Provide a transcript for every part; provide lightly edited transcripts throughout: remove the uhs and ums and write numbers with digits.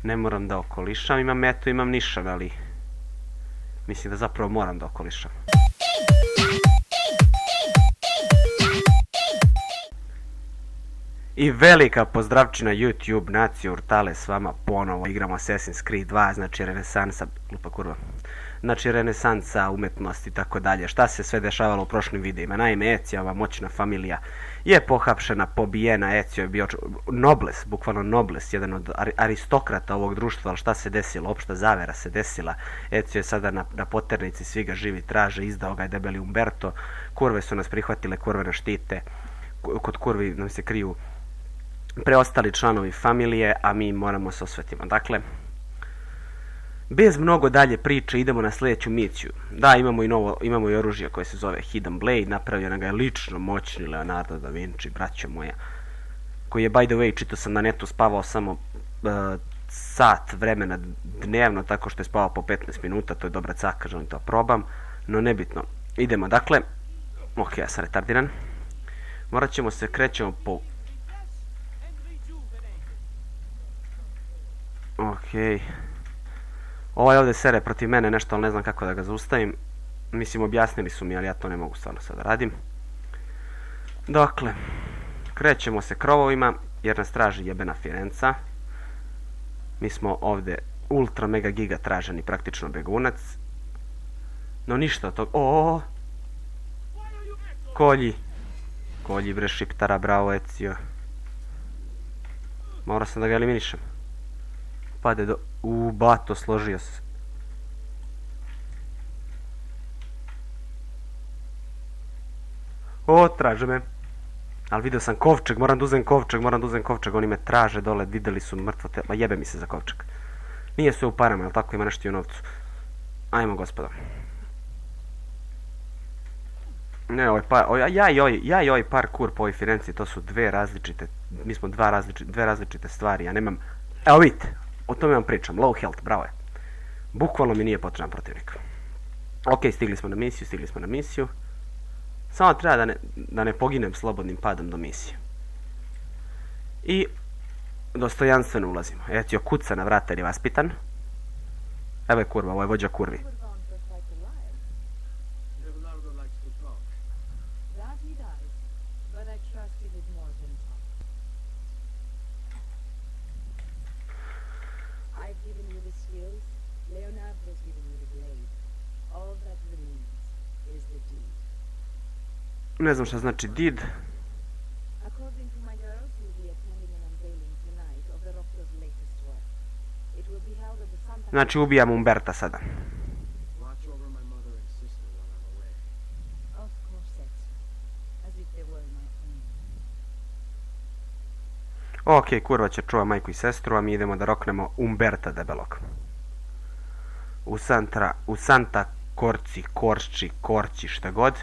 Ne moram da okolišam, imam metu, imam nišan, ali mislim da zapravo moram da okolišam. I velika pozdravčina YouTube naciju Urtale s vama ponovo. Igramo Assassin's Creed 2, znači renesansa, lupa kurva. Znači renesansa, umetnosti i tako dalje. Šta se sve dešavalo u prošlim videima? Naime, Ecijova moćna familija je pohapšena, pobijena. Ecio je bio nobles, bukvalno nobles, jedan od aristokrata ovog društva, ali šta se desilo? Opšta zavera se desila. Ecio je sada na poternici, svi ga živi traže, izdao ga je debeli Umberto. Kurve su nas prihvatile, kurve nas štite. Kod kurvi nam se kriju preostali članovi familije, a mi moramo se osvetimo. Dakle, bez mnogo dalje priče idemo na sljedeću misiju. Da, imamo i oružje koje se zove Hidden Blade, napravljena ga je lično moćni Leonardo da Vinci, braćo moja, koji je, by the way, čitao sam na netu, spavao samo sat vremena dnevno, tako što je spavao po 15 minuta, to je dobra caka, želim to probam, no nebitno. Idemo, dakle, ok, ja sam retardiran, morat ćemo se, krećemo po... Ok, ovaj ovdje sere protiv mene nešto, ali ne znam kako da ga zaustavim. Mislim, objasnili su mi, ali ja to ne mogu stvarno sad da radim. Dakle, krećemo se krovovima, jer nas traži jebena Firenca. Mi smo ovdje ultra mega giga traženi, praktično begunac. No ništa od toga. O, kolji. Kolji bre šiptara, bravo Ecio. Morao sam da ga eliminišem. Pade do... bato, složio se. O, traže me. Ali vidio sam kovčeg, moram da uzem kovčeg, oni me traže dole, vidjeli su mrtvo telo. Ma jebe mi se za kovčeg. Nije sve u parama, jel tako, ima nešto i u novcu. Ajmo, gospodo. Ne, ja i ovaj parkour po ovoj Firenci, to su dve različite, mi smo dve različite stvari, ja nemam... Evo vidite, o tome vam pričam, low health, bravo je. Bukvalno mi nije potreban protivnik. Ok, stigli smo na misiju. Samo treba da ne poginem slobodnim padom do misije. I dostojanstveno ulazimo. Ecio kuca na vrata jer je vaspitan. Evo je kurva, ovo je vođa kurvi. Ne znam šta znači did. Znači ubijam Umberta sada. Ok, kurva će čuva majku i sestru, a mi idemo da roknemo Umberta debelog. U Santa Corci, šta god.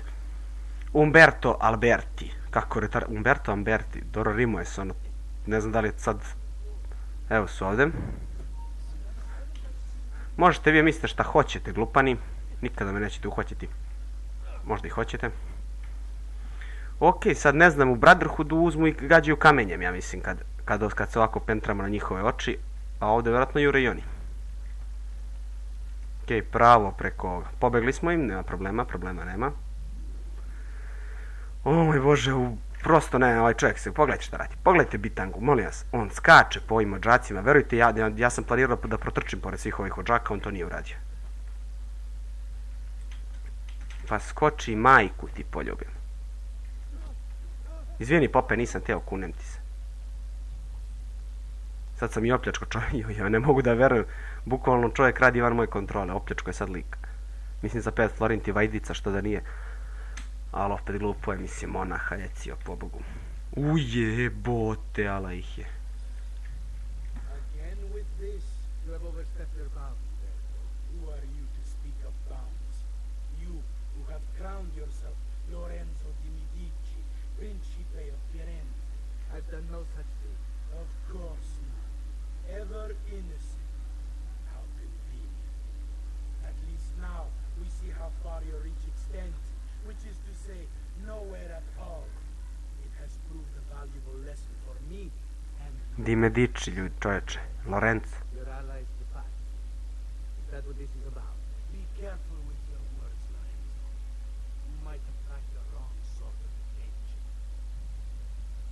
Umberto Alberti. Kako Umberto Alberti. Dobro rimuje se ono. Ne znam da li je sad... Evo su ovdje. Možete vi mislite šta hoćete, glupani. Nikada me nećete uhvatiti. Možda i hoćete. Ok, sad ne znam, u Brotherhoodu uzmu i gađaju kamenjem, ja mislim, kad se ovako pentramo na njihove oči. A ovdje vjerojatno jure i oni. Ok, pravo preko ovoga. Pobegli smo im, nema problema nema. O moj bože, prosto ne, ovaj čovjek se, pogledajte šta radi. Pogledajte bitangu, molim vas, on skače po ovim odžacima, verujte, ja sam planirao da protrčim pored svih ovih odžaka, on to nije uradio. Pa skoči majku ti poljubim. Izvijeni pope, nisam teo, kunem ti se. Sad sam i opljačko čovjek, ja ne mogu da verujem, bukvalno čovjek radi van moje kontrole, opljačko je sad lik. Mislim za 5 florinti vajdica, što da nije. Ali opet glupo je, mislim, monaha, Ecio, pobogu. Ujebote, ala ih je. Di Medici, ljudi, čovječe. Lorenzo. what this is about. Be careful with your words, Lorenzo. You might attract the wrong sort of attention.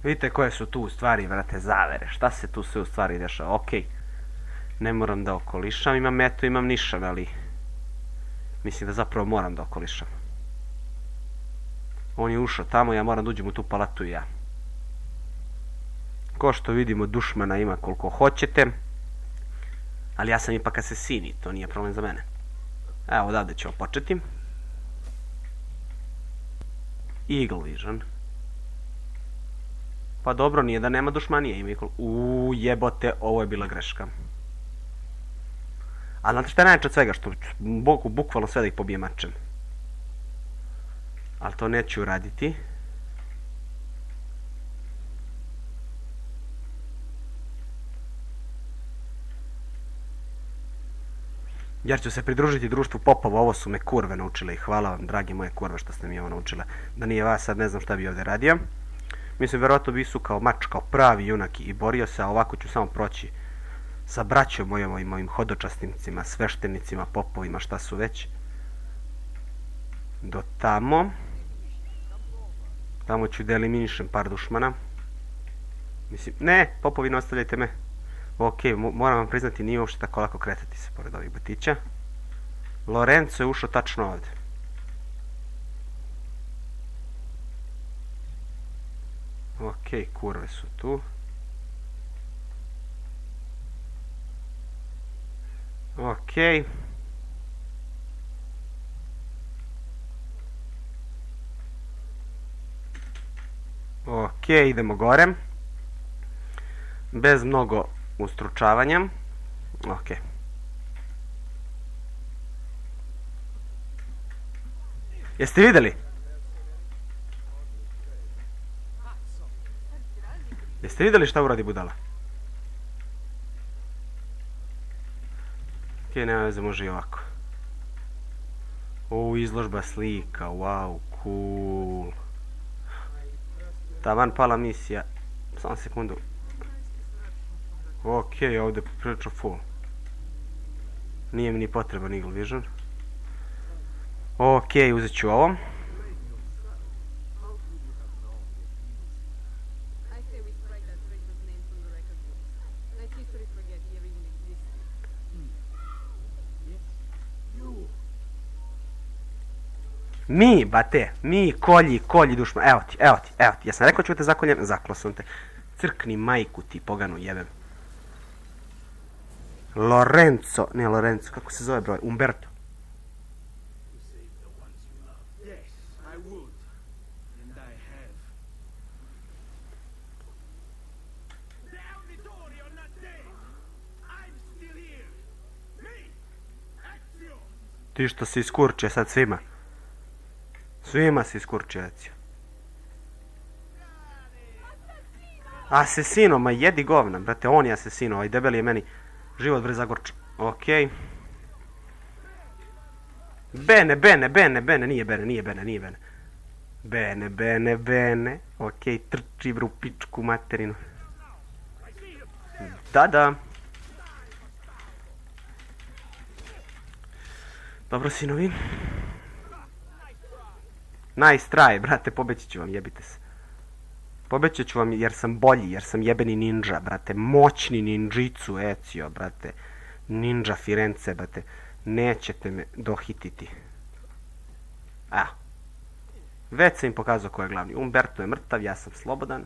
Vidite koje su tu u stvari, vrate, zavere. Šta se tu sve u stvari dešava? Okej. Ne moram da okolišam. Imam meto, imam nišan, ali... Mislim da zapravo moram da okolišam. On je ušao tamo, ja moram da uđem u tu palatu i ja. Ko što vidimo, dušmana ima koliko hoćete. Ali ja sam ipak asesini, to nije problem za mene. Evo, odavde ćemo početi. Eagle Vision. Pa dobro, nije da nema dušmanije. Ima jebote, ovo je bila greška. A znate šta je najjače od svega? Što mogu bukvalno sve da ih pobijem mačem. Ali to neću uraditi. Jer ću se pridružiti društvu popova, ovo su me kurve naučile i hvala vam, dragi moje kurve, što ste mi ovo naučile. Da nije vas, sad ne znam šta bi ovdje radio. Mislim, verovatno bi su kao mač, kao pravi junak i borio se, a ovako ću samo proći sa braćom mojom i mojim hodočasnicima, sveštenicima, popovima, šta su već. Do tamo. Tamo ću da eliminišem par dušmana. Mislim, ne, popovi, ne ostavljajte me. Ok, moram vam priznati, nije uopšte tako lako kretati se pored ovih butića. Lorenzo je ušao tačno ovdje. Ok, kurve su tu. Ok. Ok, idemo gore. Bez mnogo ustručavanja. Ok. Jeste vidjeli? Jeste vidjeli šta uradi budala? Ok, nema veze, može i ovako. O, izložba slika, wow, cool. Taman pala misija. Samo sekundu. Ok, ovdje prilično full. Nije mi ni potreban Eagle Vision. Ok, uzet ću ovo. Mi, bate, mi, kolji dušman. Evo ti. Ja sam rekao ću te zakoljem, zaklo sam te. Crkni majku ti, poganu jebem. Lorenzo, kako se zove broj? Umberto. Ti što si iskurčio sad svima. Svima si iskurčio, recio. Asesino, ma jedi govna, brate, on je asesino, ovaj debeli je meni život bre zagorča. Okej. Bene, nije Bene. Bene. Okej, trči bru pičku materinu. Da. Dobro, sinovi. Nice try, brate, pobeći ću vam, jebite se. Pobeći ću vam jer sam bolji, jer sam jebeni ninja, brate. Moćni ninjitsu, ecio, brate. Ninja Firenze, brate. Nećete me dohititi. Već sam im pokazao ko je glavni. Umberto je mrtav, ja sam slobodan.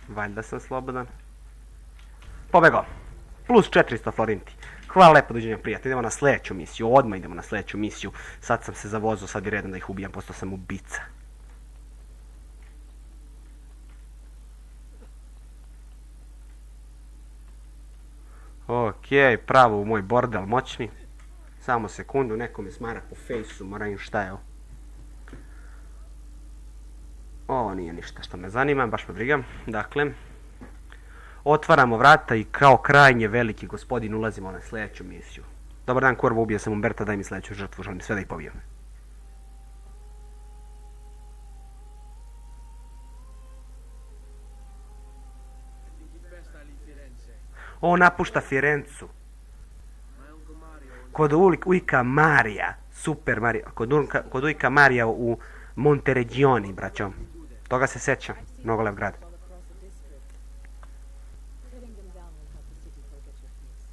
Valjda sam slobodan. Pobegao. Plus 400 florinti. Hvala lepo, dođenja prijatelj. Idemo na sljedeću misiju. Odmah idemo na sljedeću misiju. Sad sam se zavozao, sad bi redom da ih ubijam. Postao sam ubica. Ok, pravo u moj bordel moćni. Samo sekundu, neko me smara po fejsu, moram im šta je ovo. Ovo nije ništa što me zanima, baš me briga. Dakle, otvaramo vrata i kao krajnje veliki gospodin ulazimo na sljedeću misiju. Dobar dan, kurvo, ubio sam Umberta, daj mi sljedeću žrtvu, želim sve da ih pobijem. On napušta Firencu. Kod ujka Marija. Super Marija. Kod ujka Marija u Monteregioni, braćo. Toga se sjećam. Mnogo lep grad. all across the district. Cutting them down will help the city forget your face.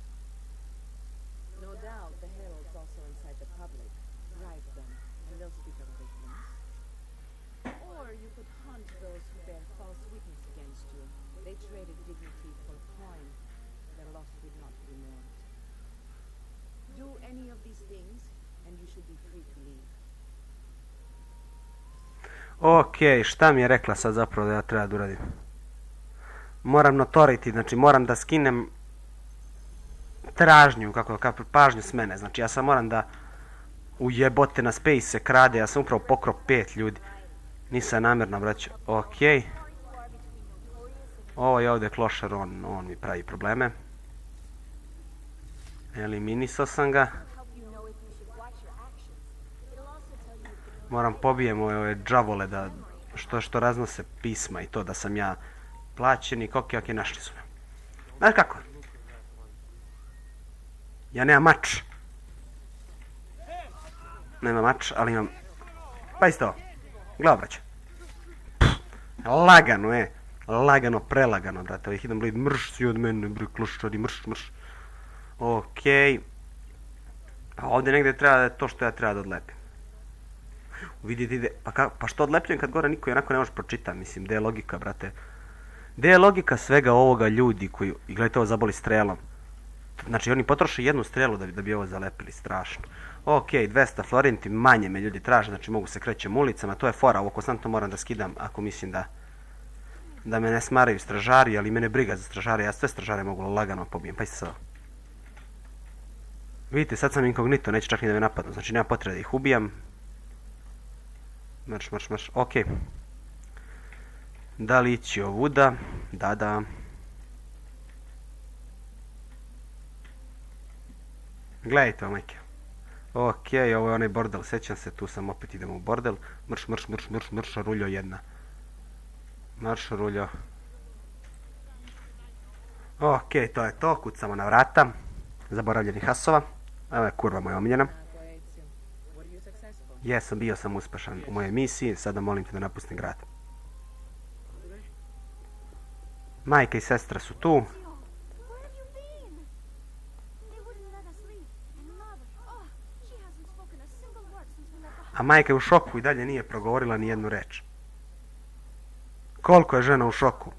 No doubt the heralds also incite the public, bribe them, and they'll speak of other things. Or you could hunt those who bear false witness against you. They traded dignity for coin. Their loss would not be mourned. Do any of these things, and you should be free to leave. Ok, šta mi je rekla sad zapravo da ja treba da uradim? Moram notoriti, znači moram da skinem tražnju, kako pažnju s mene. Znači ja sam moram da ujebote na space se krade, ja sam upravo pokrao 5 ljudi. Nisam namjerno, braćo. Ok. Ovo je ovdje klošar, on mi pravi probleme. Eliminisao sam ga. Moram pobijem ove džavole da što raznose pisma i to da sam ja plaćenik. Ok, našli su me. Znaš kako? Ja nemam mač. Nemam mač, ali imam... Pa isto ovo. Gleda, braćo. Lagano, lagano, prelagano, brate. Ovih idem blid, mrš si od mene, bre, klošari, mrš. Ok. A ovdje negdje treba da je to što ja treba da odlepim. Vidite, ide, pa što odlepljujem kad gore niko jednako ne može pročitati, mislim, gdje je logika, brate? Gdje je logika svega ovoga ljudi koji, i gledajte ovo zaboli strelom. Znači oni potroše jednu strelu da bi ovo zalepili, strašno. Ok, 200 florinti, manje me ljudi traže, znači mogu se krećem ulicama, to je fora, ovo konstantno moram da skidam ako mislim da me ne smaraju stražari, ali mene briga za stražare, ja sve stražare mogu lagano pobijem, pa isto sad. Vidite, sad sam inkognito, neće čak ni da me napadnu, znači nema potrebe da ih ubijam. Marš, ok. Da li ići ovuda? Da. Gledajte ovo, majke. Ok, ovo je onaj bordel, sjećam se, tu sam opet idemo u bordel. Mrš, ruljo jedna. Marš, ruljo. Ok, to je to, kucamo na vrata. Zaboravljenih hasova. Evo je kurva moja omiljena. Jesam, bio sam uspešan u mojoj misiji, sada molim te da napustim grad. Majka i sestra su tu. A majka je u šoku i dalje nije progovorila ni jednu reč. Koliko je žena u šoku?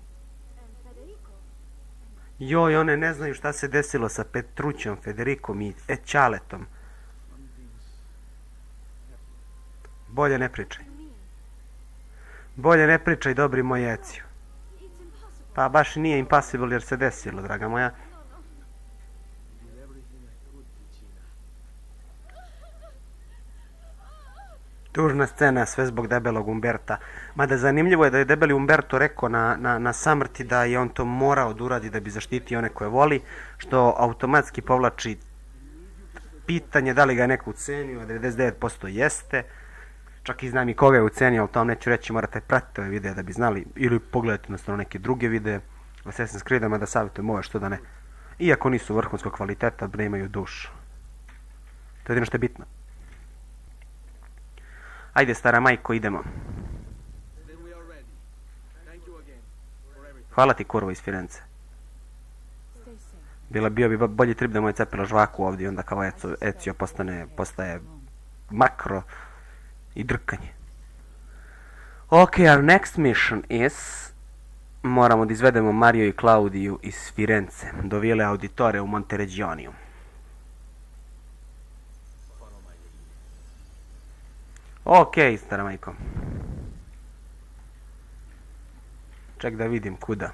Joj, one ne znaju šta se desilo sa Petrućom, Federikom i Ćaletom. Bolje ne pričaj. Bolje ne pričaj, dobri moj Ezio. Pa baš nije impossible jer se desilo, draga moja. Tužna scena, sve zbog debelog Umberta. Mada zanimljivo je da je debeli Umberto rekao na samrti da je on to morao da uradi da bi zaštitio one koje voli, što automatski povlači pitanje da li ga je neko ucenio, a 99% jeste. Čak i znam i koga je ucenio, ali to vam neću reći, morate pratiti ove videe da bi znali, ili pogledajte jednostavno neke druge videe Assassin's Creed-ama da savjetujem ove što da ne. Iako nisu vrhunskog kvaliteta, ne imaju dušu. To je jedino što je bitno. Ajde, stara majko, idemo. Hvala ti, kurvo iz Firence. Bio bi bolji trip da mu je cepila žvaku ovdje i onda kao Ezio postaje makro i drkanje. Ok, our next mission is... Moramo da izvedemo Mario i Claudiju iz Firence do Vile Auditore u Monteregioniju. Ok, stara majko. Ček da vidim kuda.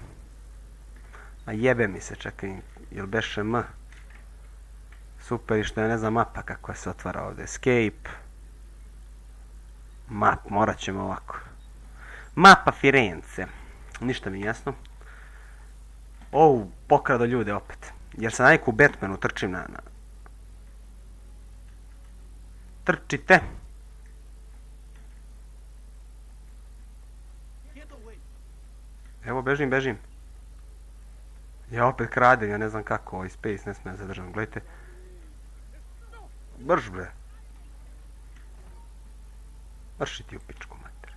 A jebe mi se, čekaj, jel beše M? Super, i što je ne znam mapa kako se otvara ovdje. Escape. Map, morat ćemo ovako. Mapa Firence. Ništa mi jasno. Pokrado ljude opet. Jer sam naviku u Batmanu trčim na... Trčite! Evo, bežim. Ja opet kradem, ja ne znam kako, ovaj space ne smije zadržati, gledajte. Brž bre. Vrši ti u pičku mater.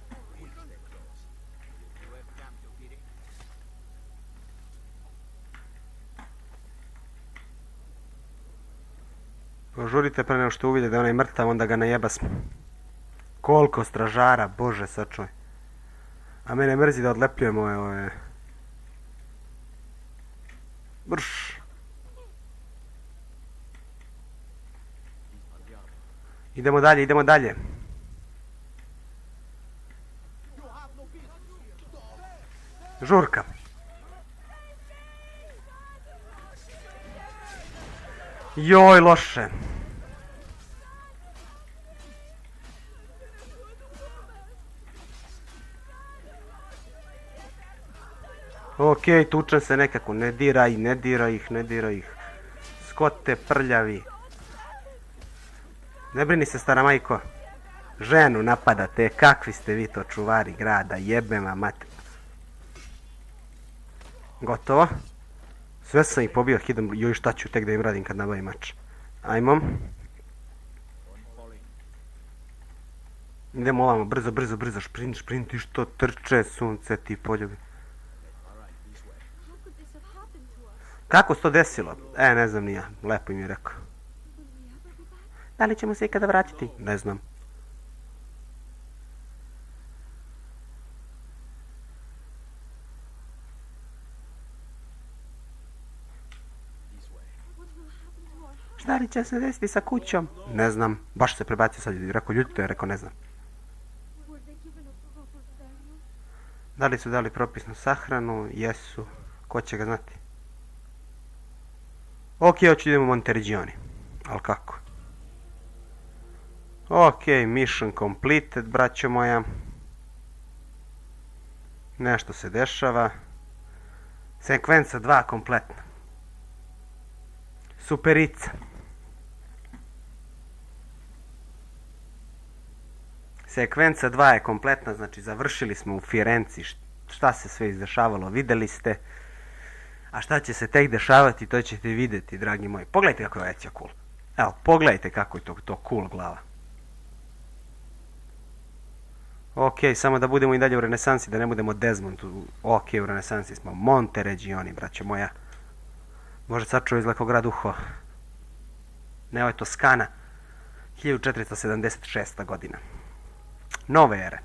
Požurite pre nego što uvide da je onaj mrtav, onda ga najebasmo. Koliko stražara, bože sačuvaj. A mene mrzi da odlepljujem ove... Brš. Idemo dalje, idemo dalje. Žurka. Joj, loše. Okej, tučem se nekako, ne diraj, ne diraj ih, ne diraj ih. Skote prljavi. Ne brini se, stara majko. Ženu napadate, kakvi ste vi to čuvari grada, jebem vam mater. Gotovo. Sve sam ih pobio, idem, joj šta ću tek da im radim kad nabavim mač. Ajmo. Idemo ovamo, brzo, brzo, brzo, šprint, šprint, i što trče, sunce ti poljubi. Kako se to desilo? Ne znam ni ja, lepo im je rekao. Da li ćemo se ikada vratiti? Ne znam. Šta li će se desiti sa kućom? Ne znam. Baš se prebacio sad i rekao ljutito je, rekao ne znam. Da li su dali propisnu sahranu? Jesu. Ko će ga znati? Ok, hoću idemo u Monteriggioni. Ali kako? Ok, mission completed, braćo moja. Nešto se dešava. Sekvenca 2 kompletna. Superica. Sekvenca 2 je kompletna, znači završili smo u Firenci. Šta se sve izdešavalo, videli ste. A šta će se tek dešavati, to ćete vidjeti, dragi moji. Pogledajte kako je Ezio cool. Evo, pogledajte kako je to cool glava. Ok, samo da budemo i dalje u renesansi, da ne budemo Desmond. Ok, u renesansi smo. Monteriggioni, braćo moja. Može sačuva izlako grad uho. Ne, ovo je Toskana. 1476. godina. Nove ere.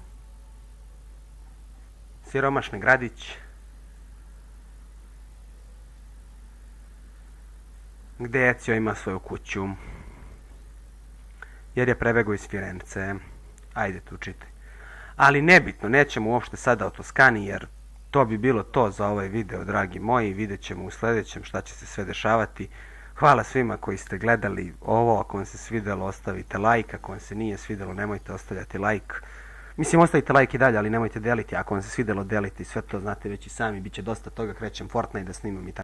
Siromašni gradić. Gdje Ezio ima svoju kuću. Jer je prebegao iz Firence. Ajde tu čitaj. Ali nebitno, nećemo uopšte sada o Toskani jer to bi bilo to za ovaj video, dragi moji. Vidjet ćemo u sljedećem šta će se sve dešavati. Hvala svima koji ste gledali ovo. Ako vam se svidjelo, ostavite like. Ako vam se nije svidjelo, nemojte ostavljati like. Mislim, ostavite like i dalje, ali nemojte deliti. Ako vam se svidjelo, deliti. Sve to znate već i sami. Biće dosta toga. Krećem Fortnite da snimam i tako.